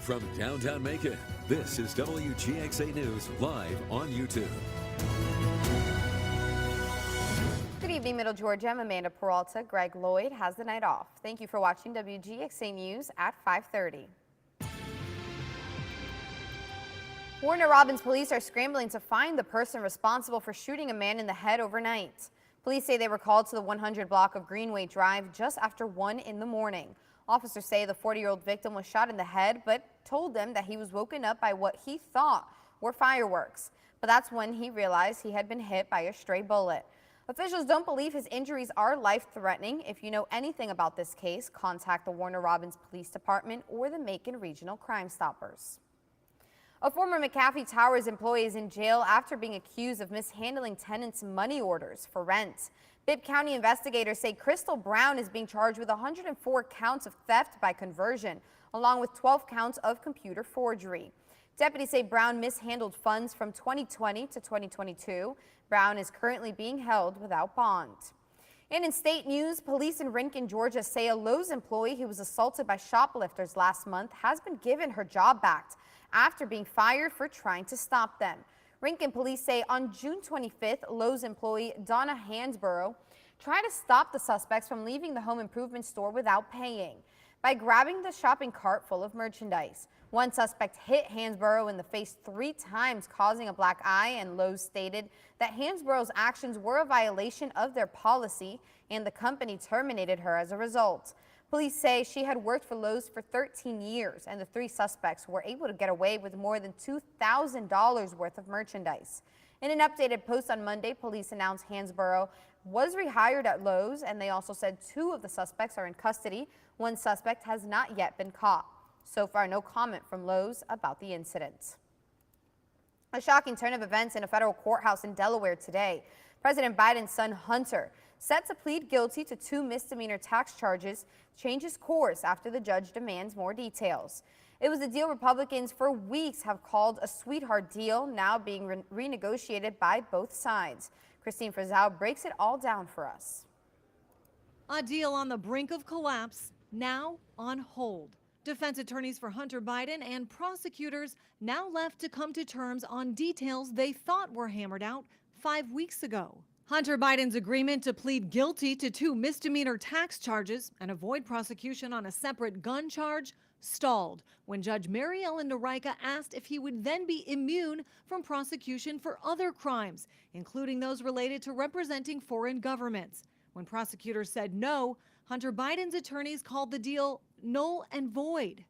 From downtown Macon, this is WGXA News live on YouTube. Good evening, Middle Georgia. I'm Amanda Peralta. Greg Lloyd has the night off. Thank you for watching WGXA News at 5:30. Warner Robins police are scrambling to find the person responsible for shooting a man in the head overnight. Police say they were called to the 100 block of Greenway Drive just after 1 in the morning. Officers say the 40-year-old victim was shot in the head, but told them that he was woken up by what he thought were fireworks. But that's when he realized he had been hit by a stray bullet. Officials don't believe his injuries are life-threatening. If you know anything about this case, contact the Warner Robins Police Department or the Macon Regional Crime Stoppers. A former McAfee Towers employee is in jail after being accused of mishandling tenants' money orders for rent. Bibb County investigators say Crystal Brown is being charged with 104 counts of theft by conversion, along with 12 counts of computer forgery. Deputies say Brown mishandled funds from 2020 to 2022. Brown is currently being held without bond. And in state news, police in Rincon, Georgia say a Lowe's employee who was assaulted by shoplifters last month has been given her job back after being fired for trying to stop them. Rincon police say on June 25th, Lowe's employee Donna Hansborough tried to stop the suspects from leaving the home improvement store without paying by grabbing the shopping cart full of merchandise. One suspect hit Hansborough in the face 3 times, causing a black eye, and Lowe's stated that Hansborough's actions were a violation of their policy and the company terminated her as a result. Police say she had worked for Lowe's for 13 years, and the 3 suspects were able to get away with more than $2,000 worth of merchandise. In an updated post on Monday, police announced Hansborough was rehired at Lowe's, and they also said 2 of the suspects are in custody. 1 suspect has not yet been caught. So far, no comment from Lowe's about the incident. A shocking turn of events in a federal courthouse in Delaware today. President Biden's son Hunter, set to plead guilty to 2 misdemeanor tax charges, changes course after the judge demands more details. It was a deal Republicans for weeks have called a sweetheart deal, now being renegotiated by both sides. Christine Frizzell breaks it all down for us. A deal on the brink of collapse, now on hold. Defense attorneys for Hunter Biden and prosecutors now left to come to terms on details they thought were hammered out 5 weeks ago. Hunter Biden's agreement to plead guilty to 2 misdemeanor tax charges and avoid prosecution on a separate gun charge stalled when Judge Mary Ellen Noreika asked if he would then be immune from prosecution for other crimes, including those related to representing foreign governments. When prosecutors said no, Hunter Biden's attorneys called the deal null and void.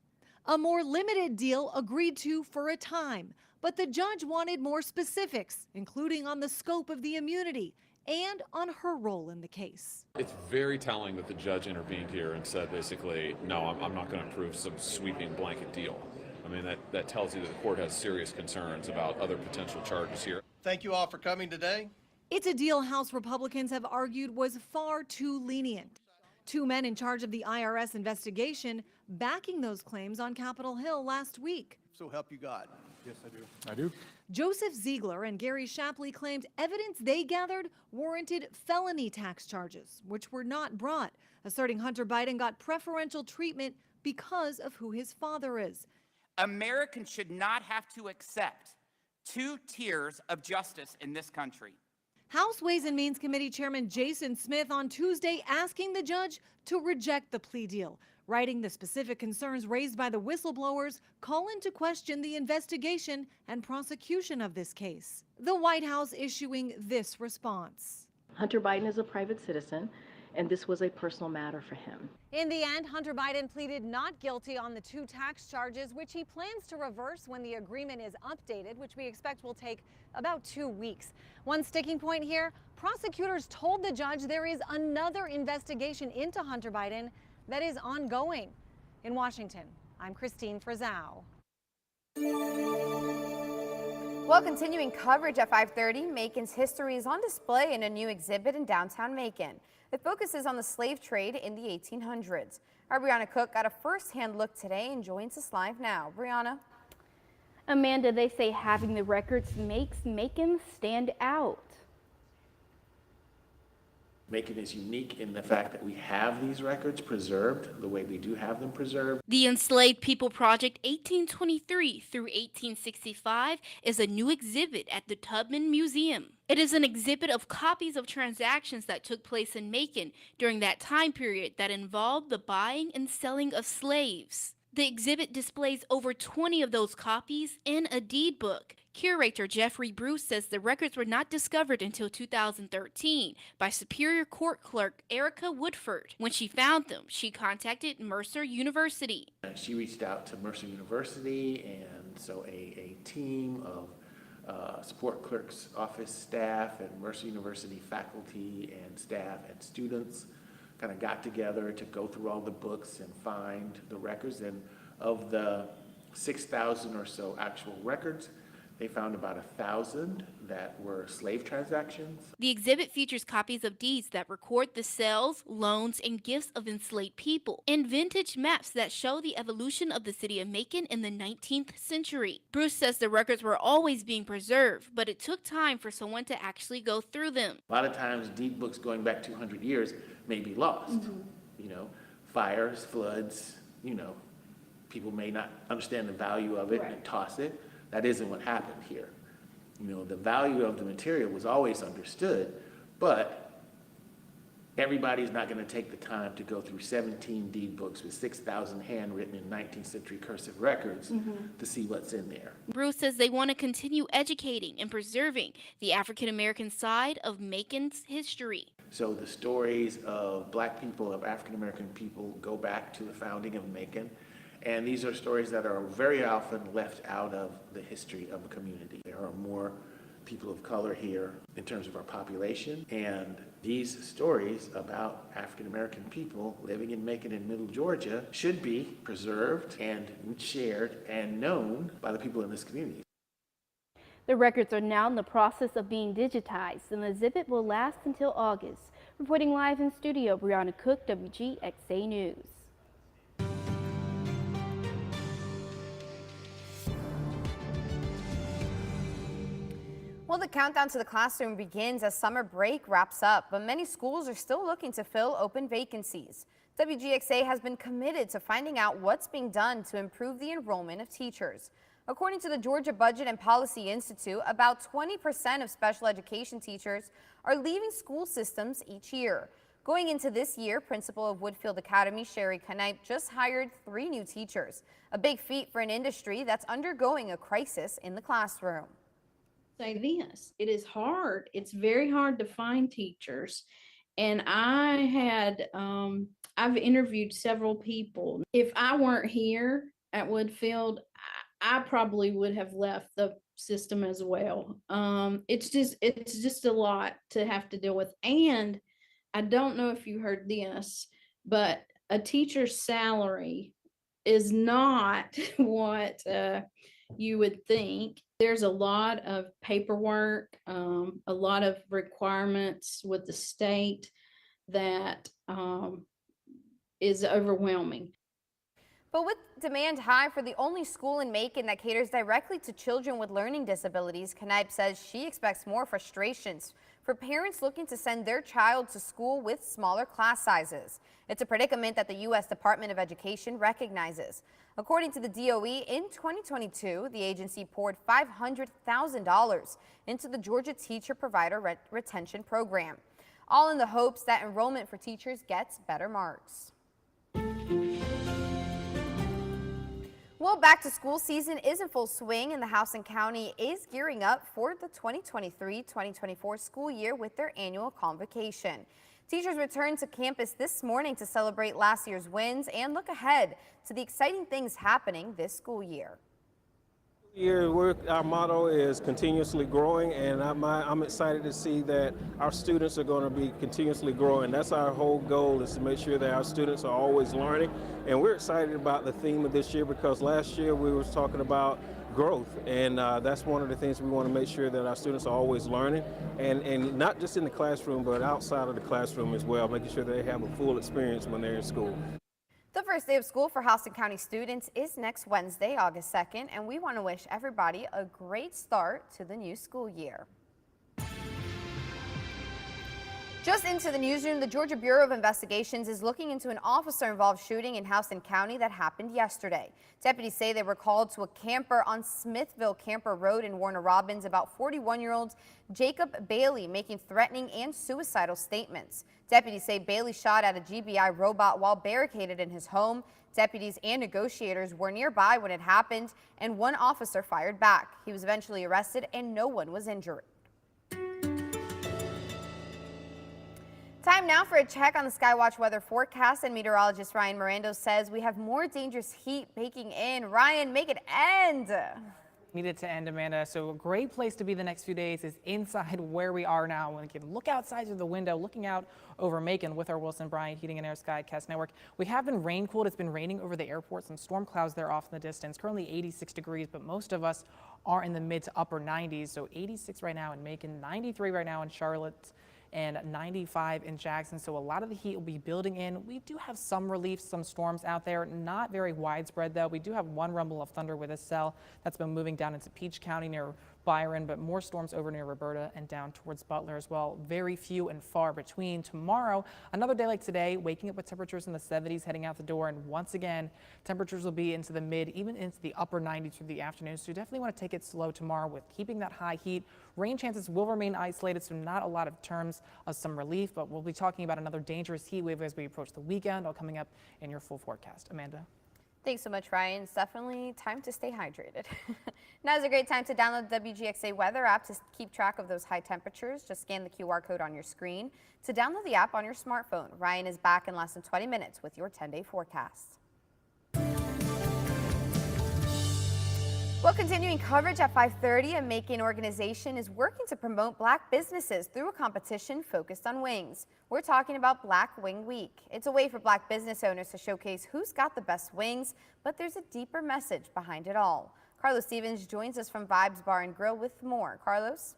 A more limited deal agreed to for a time, but the judge wanted more specifics, including on the scope of the immunity and on her role in the case. It's very telling that the judge intervened here and said basically, no, I'm not going to approve some sweeping blanket deal. I mean, that tells you that the court has serious concerns about other potential charges here. Thank you all for coming today. It's a deal House Republicans have argued was far too lenient. 2 men in charge of the IRS investigation backing those claims on Capitol Hill last week. So help you God. Yes, I do. I do. Joseph Ziegler and Gary Shapley claimed evidence they gathered warranted felony tax charges, which were not brought, asserting Hunter Biden got preferential treatment because of who his father is. Americans should not have to accept 2 tiers of justice in this country. House Ways and Means Committee Chairman Jason Smith on Tuesday asking the judge to reject the plea deal, writing the specific concerns raised by the whistleblowers call into question the investigation and prosecution of this case. The White House issuing this response. Hunter Biden is a private citizen, and this was a personal matter for him. In the end, Hunter Biden pleaded not guilty on the 2 tax charges, which he plans to reverse when the agreement is updated, which we expect will take about 2 weeks. One sticking point here, prosecutors told the judge there is another investigation into Hunter Biden that is ongoing. In Washington, I'm Christine Frizzell. Well, continuing coverage at 5:30, Macon's history is on display in a new exhibit in downtown Macon. It focuses on the slave trade in the 1800s. Our Brianna Cook got a first-hand look today and joins us live now. Brianna. Amanda, they say having the records makes Macon stand out. Macon is unique in the fact that we have these records preserved the way we do have them preserved. The Enslaved People Project 1823 through 1865 is a new exhibit at the Tubman Museum. It is an exhibit of copies of transactions that took place in Macon during that time period that involved the buying and selling of slaves. The exhibit displays over 20 of those copies in a deed book. Curator Jeffrey Bruce says the records were not discovered until 2013 by Superior Court Clerk Erica Woodford. When she found them, she contacted Mercer University. She reached out to Mercer University, and so a team of support clerk's office staff and Mercer University faculty and staff and students kind of got together to go through all the books and find the records. And of the 6,000 or so actual records, they found about 1,000 that were slave transactions. The exhibit features copies of deeds that record the sales, loans, and gifts of enslaved people, and vintage maps that show the evolution of the city of Macon in the 19th century. Bruce says the records were always being preserved, but it took time for someone to actually go through them. A lot of times deed books going back 200 years may be lost. You know, fires, floods, you know, people may not understand the value of it and toss it. That isn't what happened here. You know, the value of the material was always understood, but everybody's not going to take the time to go through 17 deed books with 6,000 handwritten in 19th century cursive records to see what's in there. Bruce says they want to continue educating and preserving the African American side of Macon's history. So the stories of Black people, of African American people, go back to the founding of Macon. And these are stories that are very often left out of the history of a community. There are more people of color here in terms of our population, and these stories about African American people living in Macon and Middle Georgia should be preserved and shared and known by the people in this community. The records are now in the process of being digitized, and the exhibit will last until August. Reporting live in studio, Brianna Cook, WGXA News. Well, the countdown to the classroom begins as summer break wraps up, but many schools are still looking to fill open vacancies. WGXA has been committed to finding out what's being done to improve the enrollment of teachers. According to the Georgia Budget and Policy Institute, about 20% of special education teachers are leaving school systems each year. Going into this year, principal of Woodfield Academy, Sherry Knipe, just hired 3 new teachers, a big feat for an industry that's undergoing a crisis in the classroom. Say this, it is hard. It's very hard to find teachers. And I've interviewed several people. If I weren't here at Woodfield, I probably would have left the system as well. It's just a lot to have to deal with. And I don't know if you heard this, but a teacher's salary is not what you would think. There's a lot of paperwork, a lot of requirements with the state that is overwhelming. But with demand high for the only school in Macon that caters directly to children with learning disabilities, Knipe says she expects more frustrations for parents looking to send their child to school with smaller class sizes. It's a predicament that the U.S. Department of Education recognizes. According to the DOE, in 2022, the agency poured $500,000 into the Georgia Teacher Provider Retention Program, all in the hopes that enrollment for teachers gets better marks. Well, back to school season is in full swing, and the House and County is gearing up for the 2023-2024 school year with their annual convocation. Teachers returned to campus this morning to celebrate last year's wins and look ahead to the exciting things happening this school year. Our motto is continuously growing, and I'm excited to see that our students are going to be continuously growing. That's our whole goal, is to make sure that our students are always learning. And we're excited about the theme of this year because last year we were talking about growth, and that's one of the things we want to make sure that our students are always learning, and not just in the classroom, but outside of the classroom as well, making sure they have a full experience when they're in school. The first day of school for Houston County students is next Wednesday, August 2nd, and we want to wish everybody a great start to the new school year. Just into the newsroom, the Georgia Bureau of Investigations is looking into an officer-involved shooting in Houston County that happened yesterday. Deputies say they were called to a camper on Smithville Camper Road in Warner Robins about 41-year-old Jacob Bailey making threatening and suicidal statements. Deputies say Bailey shot at a GBI robot while barricaded in his home. Deputies and negotiators were nearby when it happened, and one officer fired back. He was eventually arrested and no one was injured. Time now for a check on the Skywatch weather forecast, and meteorologist Ryan Mirando says we have more dangerous heat baking in. Ryan, make it end. Need it to end, Amanda. So a great place to be the next few days is inside where we are now. We can look outside through the window, looking out over Macon with our Wilson Bryant Heating and Air Skycast Network. We have been rain cooled. It's been raining over the airport. Some storm clouds there off in the distance. Currently 86 degrees, but most of us are in the mid to upper 90s. So 86 right now in Macon, 93 right now in Charlotte, and 95 in Jackson. So a lot of the heat will be building in. We do have some relief, some storms out there, not very widespread though. We do have one rumble of thunder with a cell that's been moving down into Peach County near Byron, but more storms over near Roberta and down towards Butler as well. Very few and far between. Tomorrow, another day like today, waking up with temperatures in the 70s heading out the door, and once again, temperatures will be into the mid, even into the upper 90s through the afternoon. So you definitely want to take it slow tomorrow with keeping that high heat. Rain chances will remain isolated, so not a lot of terms of some relief, but we'll be talking about another dangerous heat wave as we approach the weekend, all coming up in your full forecast. Amanda. Thanks so much, Ryan. It's definitely time to stay hydrated. Now is a great time to download the WGXA weather app to keep track of those high temperatures. Just scan the QR code on your screen to download the app on your smartphone. Ryan is back in less than 20 minutes with your 10-day forecast. Well, continuing coverage at 5:30, a Macon organization is working to promote black businesses through a competition focused on wings. We're talking about Black Wing Week. It's a way for black business owners to showcase who's got the best wings, but there's a deeper message behind it all. Carlos Stevens joins us from Vibes Bar and Grill with more. Carlos?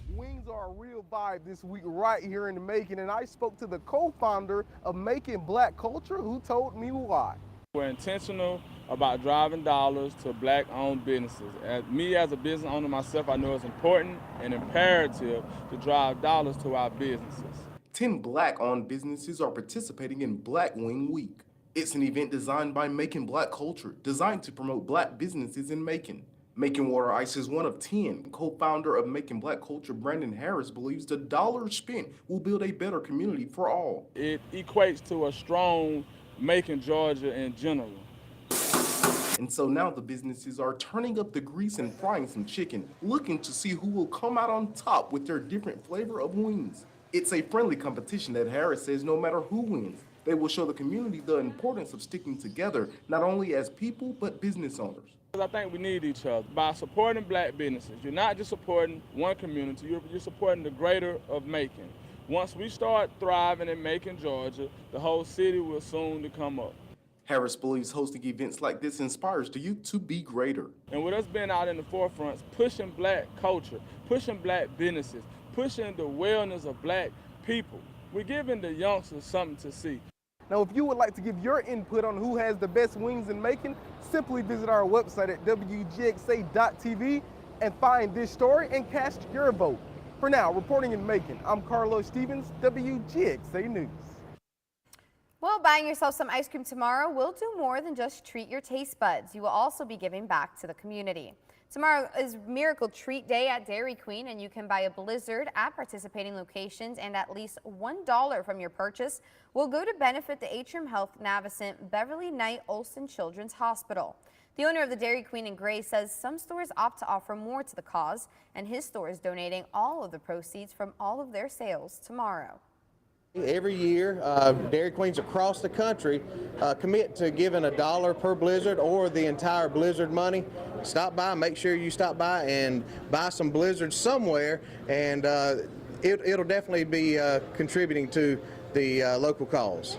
Wings are a real vibe this week right here in Macon, and I spoke to the co-founder of Macon Black Culture, who told me why. We're intentional about driving dollars to black-owned businesses. As a business owner myself, I know it's important and imperative to drive dollars to our businesses. 10 black-owned businesses are participating in Black Wing Week. It's an event designed by Macon Black Culture, designed to promote black businesses in Macon. Macon Water Ice is one of 10. Co-founder of Macon Black Culture, Brandon Harris, believes the dollars spent will build a better community for all. It equates to a strong Macon, Georgia in general. And so now the businesses are turning up the grease and frying some chicken, looking to see who will come out on top with their different flavor of wings. It's a friendly competition that Harris says no matter who wins, they will show the community the importance of sticking together, not only as people, but business owners. I think we need each other. By supporting black businesses, you're not just supporting one community, you're supporting the greater of Macon. Once we start thriving in Macon, Georgia, the whole city will soon to come up. Harris believes hosting events like this inspires the youth to be greater. And with us being out in the forefront, pushing black culture, pushing black businesses, pushing the wellness of black people, we're giving the youngsters something to see. Now, if you would like to give your input on who has the best wings in Macon, simply visit our website at WGXA.tv and find this story and cast your vote. For now, reporting in Macon, I'm Carlos Stevens, WGXA News. Well, buying yourself some ice cream tomorrow will do more than just treat your taste buds. You will also be giving back to the community. Tomorrow is Miracle Treat Day at Dairy Queen, and you can buy a Blizzard at participating locations, and at least $1 from your purchase will go to benefit the Atrium Health Navicent Beverly Knight Olson Children's Hospital. The owner of the Dairy Queen in Gray says some stores opt to offer more to the cause, and his store is donating all of the proceeds from all of their sales tomorrow. Every year, Dairy Queens across the country commit to giving $1 per Blizzard or the entire Blizzard money. Stop by, make sure you stop by and buy some Blizzards somewhere, and it'll definitely be contributing to the local cause.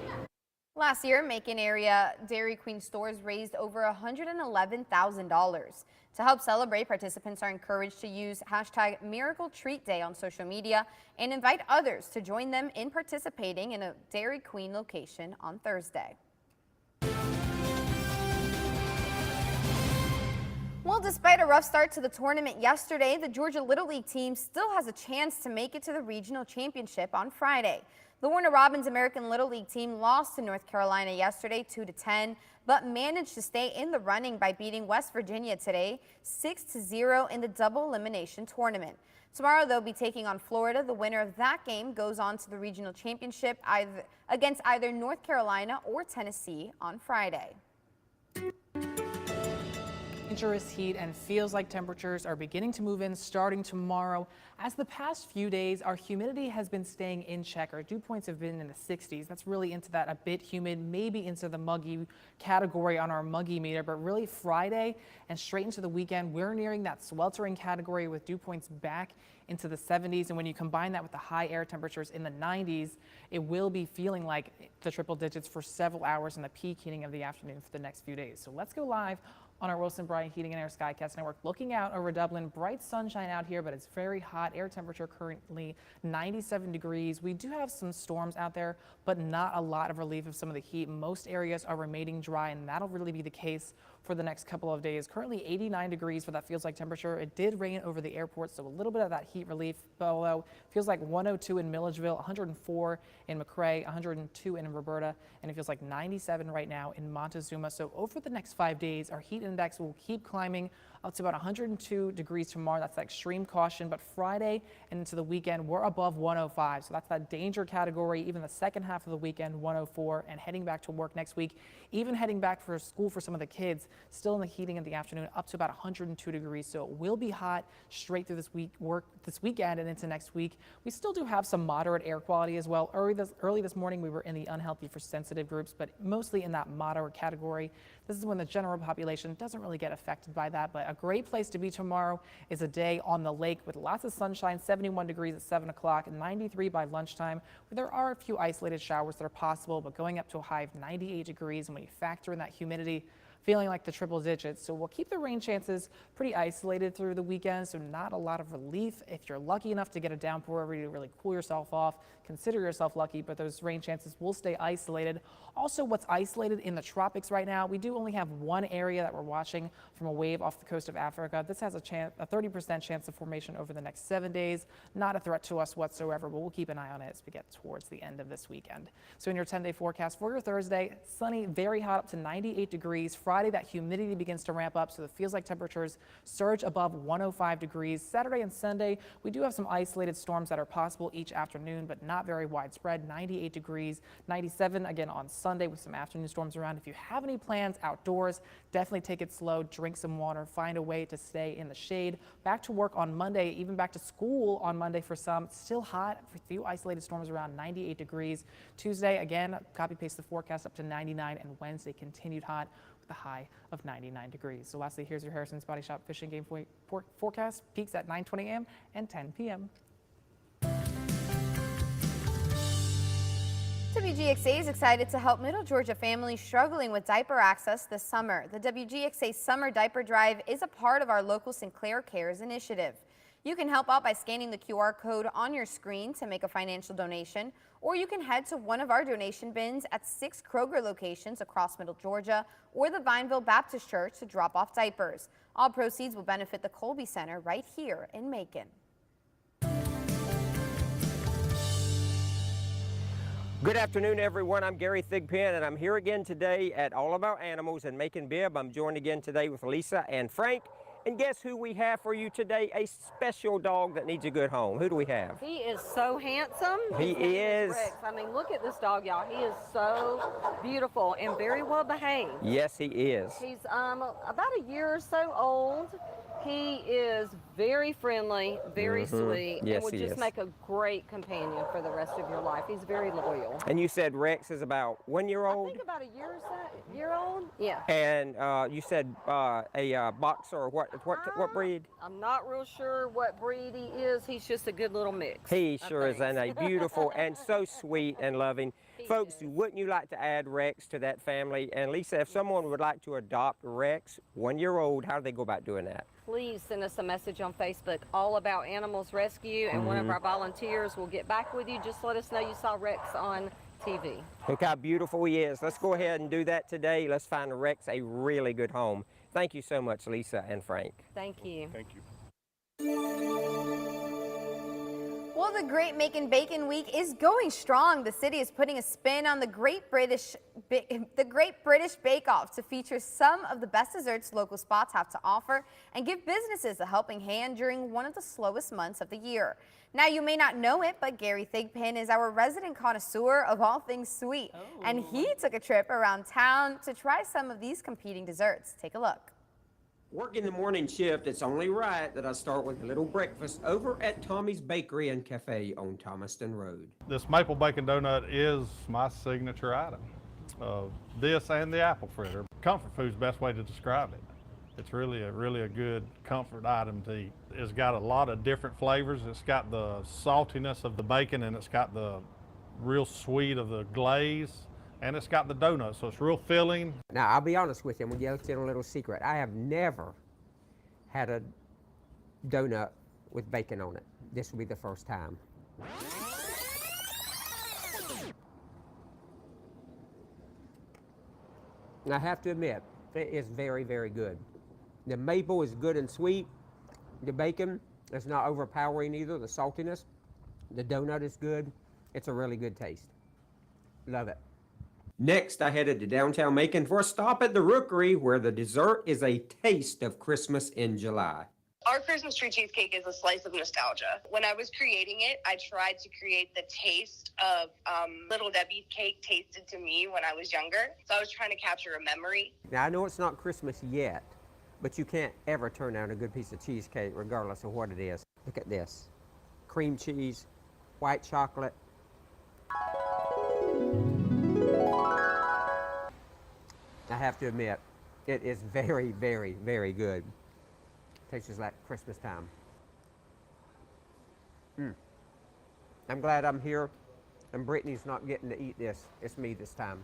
Last year, Macon area Dairy Queen stores raised over $111,000. To help celebrate, participants are encouraged to use hashtag Miracle Treat Day on social media and invite others to join them in participating in a Dairy Queen location on Thursday. Well, despite a rough start to the tournament yesterday, the Georgia Little League team still has a chance to make it to the regional championship on Friday. The Warner Robins American Little League team lost to North Carolina yesterday 2-10, but managed to stay in the running by beating West Virginia today 6-0 in the double elimination tournament. Tomorrow they'll be taking on Florida. The winner of that game goes on to the regional championship against either North Carolina or Tennessee on Friday. Dangerous heat and feels like temperatures are beginning to move in starting tomorrow. As the past few days, our humidity has been staying in check. Our dew points have been in the 60s. That's really into that a bit humid, maybe into the muggy category on our muggy meter. But really Friday and straight into the weekend, we're nearing that sweltering category with dew points back into the 70s. And when you combine that with the high air temperatures in the 90s, it will be feeling like the triple digits for several hours in the peak heating of the afternoon for the next few days. So let's go live on our Wilson Bryant Heating and Air Skycast Network. Looking out over Dublin, bright sunshine out here, but it's very hot. Air temperature currently 97 degrees. We do have some storms out there, but not a lot of relief of some of the heat. Most areas are remaining dry, and that'll really be the case for the next couple of days. Currently 89 degrees for that feels like temperature. It did rain over the airport, so a little bit of that heat relief, although feels like 102 in Milledgeville, 104 in McRae, 102 in Roberta, and it feels like 97 right now in Montezuma. So over the next 5 days, our heat index will keep climbing up to about 102 degrees tomorrow. That's extreme caution, but Friday and into the weekend, we're above 105. So that's that danger category. Even the second half of the weekend, 104, and heading back to work next week, even heading back for school for some of the kids, still in the heating in the afternoon, up to about 102 degrees. So it will be hot straight through this weekend and into next week. We still do have some moderate air quality as well. Early this morning, we were in the unhealthy for sensitive groups, but mostly in that moderate category. This is when the general population doesn't really get affected by that, but a great place to be tomorrow is a day on the lake with lots of sunshine, 71 degrees at 7 o'clock, 93 by lunchtime. There are a few isolated showers that are possible, but going up to a high of 98 degrees, and when you factor in that humidity, feeling like the triple digits. So we'll keep the rain chances pretty isolated through the weekend, so not a lot of relief. If you're lucky enough to get a downpour over to really cool yourself off, consider yourself lucky, but those rain chances will stay isolated. Also, what's isolated in the tropics right now, we do only have one area that we're watching from a wave off the coast of Africa. This has a 30% chance of formation over the next 7 days. Not a threat to us whatsoever, but we'll keep an eye on it as we get towards the end of this weekend. So in your 10-day forecast for your Thursday, sunny, very hot up to 98 degrees. Friday, that humidity begins to ramp up, so it feels like temperatures surge above 105 degrees. Saturday and Sunday, we do have some isolated storms that are possible each afternoon, but not very widespread. 98 degrees, 97 again on Sunday with some afternoon storms around. If you have any plans outdoors, definitely take it slow, drink some water, find a way to stay in the shade. Back to work on Monday, even back to school on Monday for some. Still hot, a few isolated storms around 98 degrees. Tuesday, again, copy paste the forecast up to 99, and Wednesday continued hot with a high of 99 degrees. So lastly, here's your Harrison's Body Shop Fishing Game forecast. Peaks at 9:20 a.m. and 10 p.m. WGXA is excited to help Middle Georgia families struggling with diaper access this summer. The WGXA Summer Diaper Drive is a part of our local Sinclair Cares initiative. You can help out by scanning the QR code on your screen to make a financial donation, or you can head to one of our donation bins at 6 Kroger locations across Middle Georgia or the Vineville Baptist Church to drop off diapers. All proceeds will benefit the Colby Center right here in Macon. Good afternoon, everyone. I'm Gary Thigpen, and I'm here again today at All of Our Animals in Macon Bibb. I'm joined again today with Lisa and Frank. And guess who we have for you today? A special dog that needs a good home. Who do we have? He is so handsome. He is. Rex. I mean, look at this dog, y'all. He is so beautiful and very well behaved. Yes, he is. He's about a year or so old. He is very friendly, very sweet, yes, and would just make a great companion for the rest of your life. He's very loyal. And you said Rex is about 1 year old? I think about a year old. Yeah. And you said a boxer, or what breed? I'm not real sure what breed he is. He's just a good little mix. He sure is, and a beautiful and so sweet and loving. Folks, wouldn't you like to add Rex to that family? And Lisa, if someone would like to adopt Rex, 1 year old, how do they go about doing that? Please send us a message on Facebook, All About Animals Rescue, and one of our volunteers will get back with you. Just let us know you saw Rex on TV. Look how beautiful he is. Let's go ahead and do that today. Let's find Rex a really good home. Thank you so much, Lisa and Frank. Thank you. Thank you. Well, the Great Macon Bacon Week is going strong. The city is putting a spin on the Great British Bake Off to feature some of the best desserts local spots have to offer and give businesses a helping hand during one of the slowest months of the year. Now, you may not know it, but Gary Thigpen is our resident connoisseur of all things sweet, and he took a trip around town to try some of these competing desserts. Take a look. Working the morning shift, it's only right that I start with a little breakfast over at Tommy's Bakery and Cafe on Thomaston Road. This maple bacon donut is my signature item. This and the apple fritter. Comfort food's the best way to describe it. It's really a good comfort item to eat. It's got a lot of different flavors. It's got the saltiness of the bacon, and it's got the real sweet of the glaze. And it's got the donut, so it's real filling. Now, I'll be honest with you, I'm going to let you in a little secret. I have never had a donut with bacon on it. This will be the first time. And I have to admit, it is very, very good. The maple is good and sweet. The bacon is not overpowering either, the saltiness. The donut is good. It's a really good taste. Love it. Next, I headed to downtown Macon for a stop at the Rookery, where the dessert is a taste of Christmas in July. Our Christmas tree cheesecake is a slice of nostalgia. When I was creating it, I tried to create the taste of Little Debbie's cake tasted to me when I was younger. So I was trying to capture a memory. Now, I know it's not Christmas yet, but you can't ever turn down a good piece of cheesecake regardless of what it is. Look at this. Cream cheese, white chocolate. I have to admit, it is very, very, very good. Tastes just like Christmas time. I'm glad I'm here, and Brittany's not getting to eat this. It's me this time.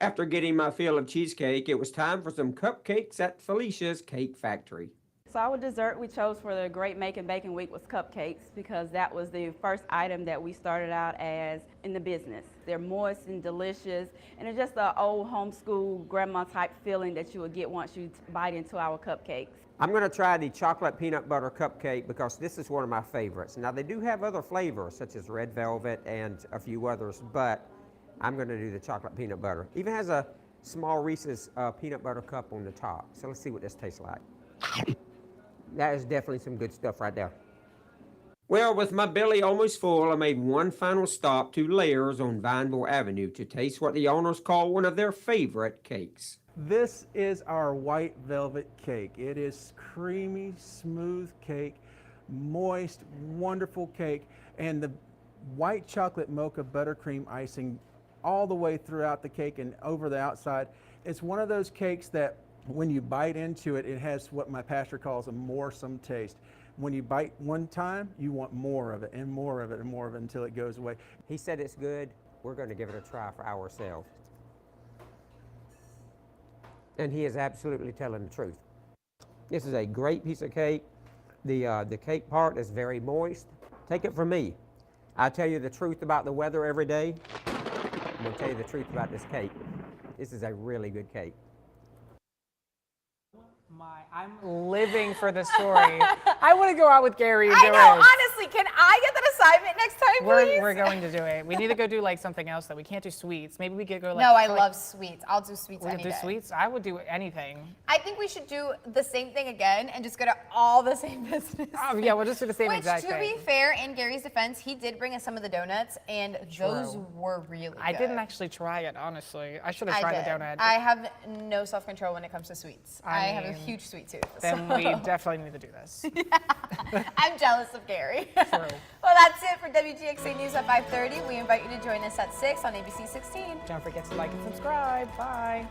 After getting my fill of cheesecake, it was time for some cupcakes at Felicia's Cake Factory. So our dessert we chose for the Great Macon Bacon Week was cupcakes because that was the first item that we started out as in the business. They're moist and delicious, and it's just an old homeschool grandma type feeling that you would get once you bite into our cupcakes. I'm going to try the chocolate peanut butter cupcake because this is one of my favorites. Now, they do have other flavors such as red velvet and a few others, but I'm going to do the chocolate peanut butter. Even has a small Reese's peanut butter cup on the top. So let's see what this tastes like. That is definitely some good stuff right there. Well, with my belly almost full, I made one final stop to Layers on Vineville Avenue to taste what the owners call one of their favorite cakes. This is our white velvet cake. It is creamy, smooth cake, moist, wonderful cake, and the white chocolate mocha buttercream icing all the way throughout the cake and over the outside. It's one of those cakes that when you bite into it, it has what my pastor calls a morsome taste. When you bite one time, you want more of it and more of it and more of it until it goes away. He said it's good. We're going to give it a try for ourselves. And he is absolutely telling the truth. This is a great piece of cake. The cake part is very moist. Take it from me. I tell you the truth about the weather every day. I'm going to tell you the truth about this cake. This is a really good cake. I'm living for this story. I want to go out with Gary and I do know, it. honestly, can I get that assignment next time, please? We're going to do it. We need to go do like something else that we can't do sweets. Maybe we could go like. No, I love sweets. I'll do sweets any We'll do day. sweets? I would do anything. I think we should do the same thing again and just go to all the same businesses. Oh, yeah, we'll just do the same exact Which, to thing. be fair, in Gary's defense, he did bring us some of the donuts, and those were really good. I didn't actually try it, honestly. I should have tried the donut. I have no self-control when it comes to sweets. I have a mean, huge sweet tooth. Then so. we definitely need to do this. I'm jealous of Gary. True. Well, that's it for WGXA News at 5:30. We invite you to join us at 6 on ABC 16. Don't forget to like and subscribe. Bye.